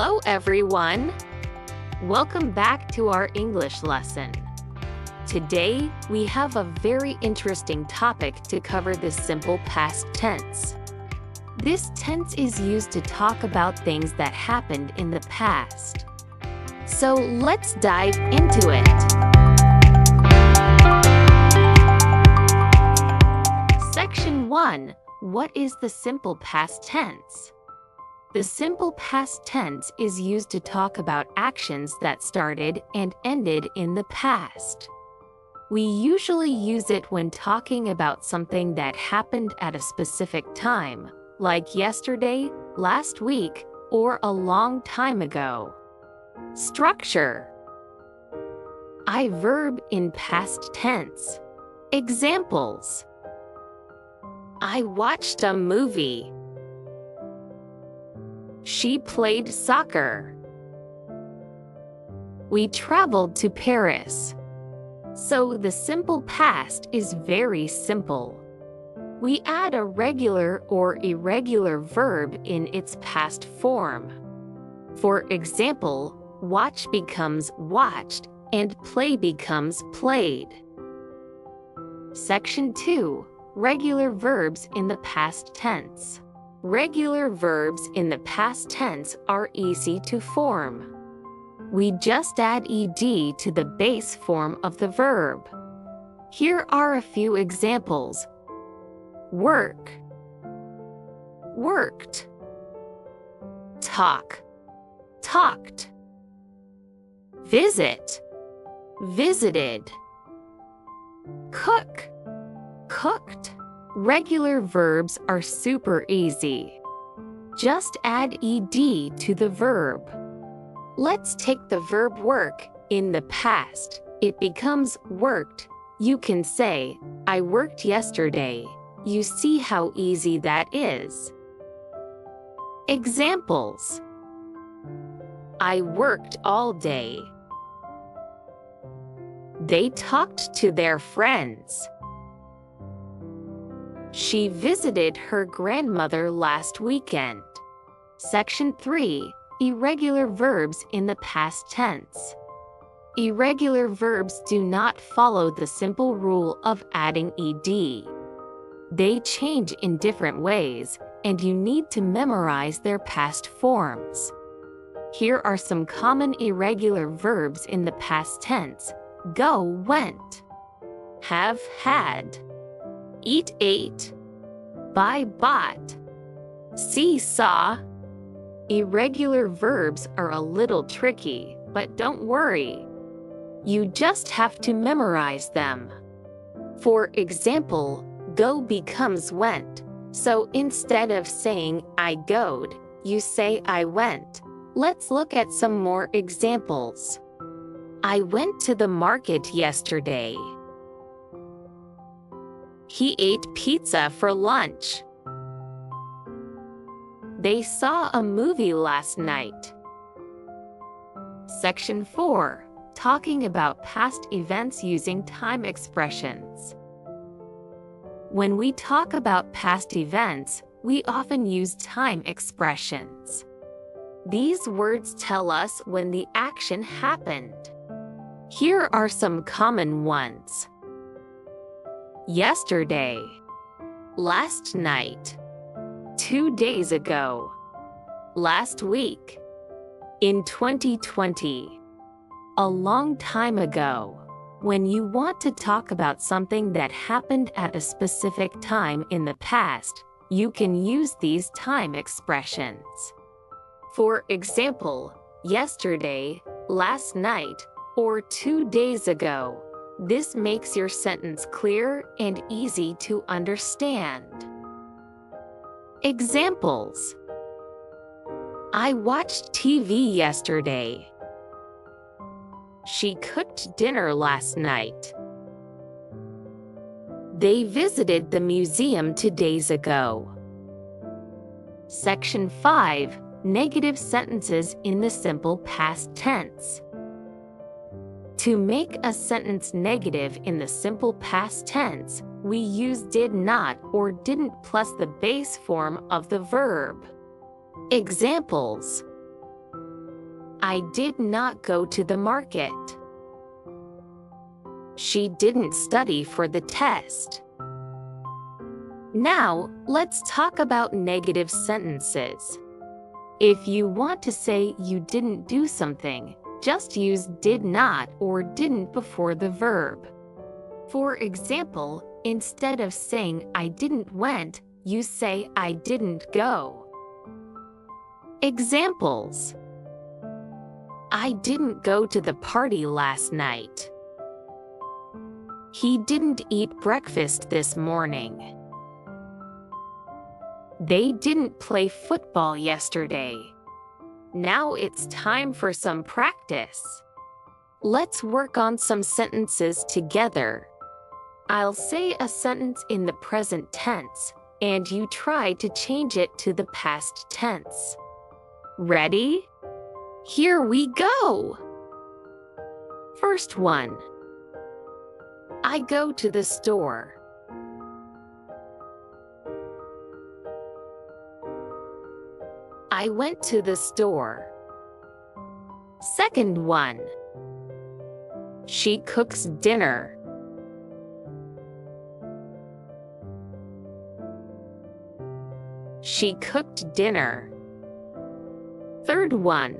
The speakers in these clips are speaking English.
Hello, everyone! Welcome back to our English lesson. Today, we have a very interesting topic to cover: the simple past tense. This tense is used to talk about things that happened in the past. So let's dive into it. Section 1. What is the simple past tense? The simple past tense is used to talk about actions that started and ended in the past. We usually use it when talking about something that happened at a specific time, like yesterday, last week, or a long time ago. Structure. I verb in past tense. Examples: I watched a movie. She played soccer. We traveled to Paris. So the simple past is very simple. We add a regular or irregular verb in its past form. For example, watch becomes watched and play becomes played. Section 2. Regular verbs in the past tense. Regular verbs in the past tense are easy to form. We just add ed to the base form of the verb. Here are a few examples. Work, worked. Talk, talked. Visit, visited. Cook, cooked. Regular verbs are super easy. Just add ed to the verb. Let's take the verb work in the past. It becomes worked. You can say, I worked yesterday. You see how easy that is. Examples: I worked all day. They talked to their friends. She visited her grandmother last weekend. Section 3. Irregular verbs in the past tense. Irregular verbs do not follow the simple rule of adding ed. They change in different ways, and you need to memorize their past forms. Here are some common irregular verbs in the past tense. Go, went. Have, had. Eat, ate. Buy, bought. See, saw. Irregular verbs are a little tricky, but don't worry. You just have to memorize them. For example, go becomes went, so instead of saying I goed, you say I went. Let's look at some more examples. I went to the market yesterday. He ate pizza for lunch. They saw a movie last night. Section 4. Talking about past events using time expressions. When we talk about past events, we often use time expressions. These words tell us when the action happened. Here are some common ones. Yesterday, last night, 2 days ago, last week, in 2020, a long time ago. When you want to talk about something that happened at a specific time in the past, you can use these time expressions. For example, yesterday, last night, or 2 days ago. This makes your sentence clear and easy to understand. Examples: I watched TV yesterday. She cooked dinner last night. They visited the museum 2 days ago. Section 5. Negative sentences in the simple past tense. To make a sentence negative in the simple past tense, we use did not or didn't plus the base form of the verb. Examples: I did not go to the market. She didn't study for the test. Now, let's talk about negative sentences. If you want to say you didn't do something, just use did not or didn't before the verb. For example, instead of saying I didn't went, you say I didn't go. Examples: I didn't go to the party last night. He didn't eat breakfast this morning. They didn't play football yesterday. Now it's time for some practice. Let's work on some sentences together. I'll say a sentence in the present tense, and you try to change it to the past tense. Ready? Here we go! First one. I go to the store. I went to the store. Second one. She cooks dinner. She cooked dinner. Third one.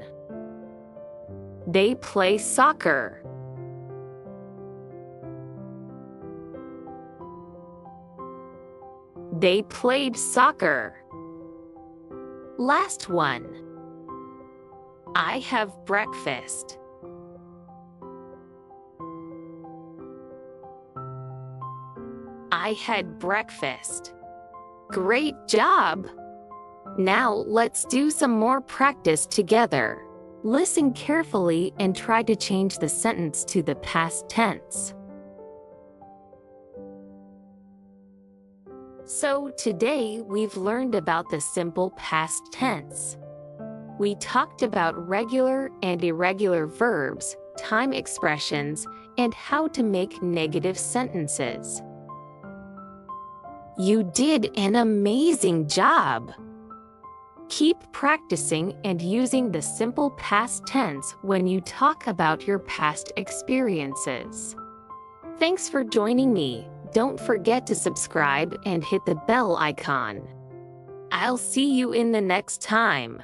They play soccer. They played soccer. Last one. I have breakfast. I had breakfast. Great job! Now let's do some more practice together. Listen carefully and try to change the sentence to the past tense. So today we've learned about the simple past tense. We talked about regular and irregular verbs, time expressions, and how to make negative sentences. You did an amazing job! Keep practicing and using the simple past tense when you talk about your past experiences. Thanks for joining me. Don't forget to subscribe and hit the bell icon. I'll see you in the next time.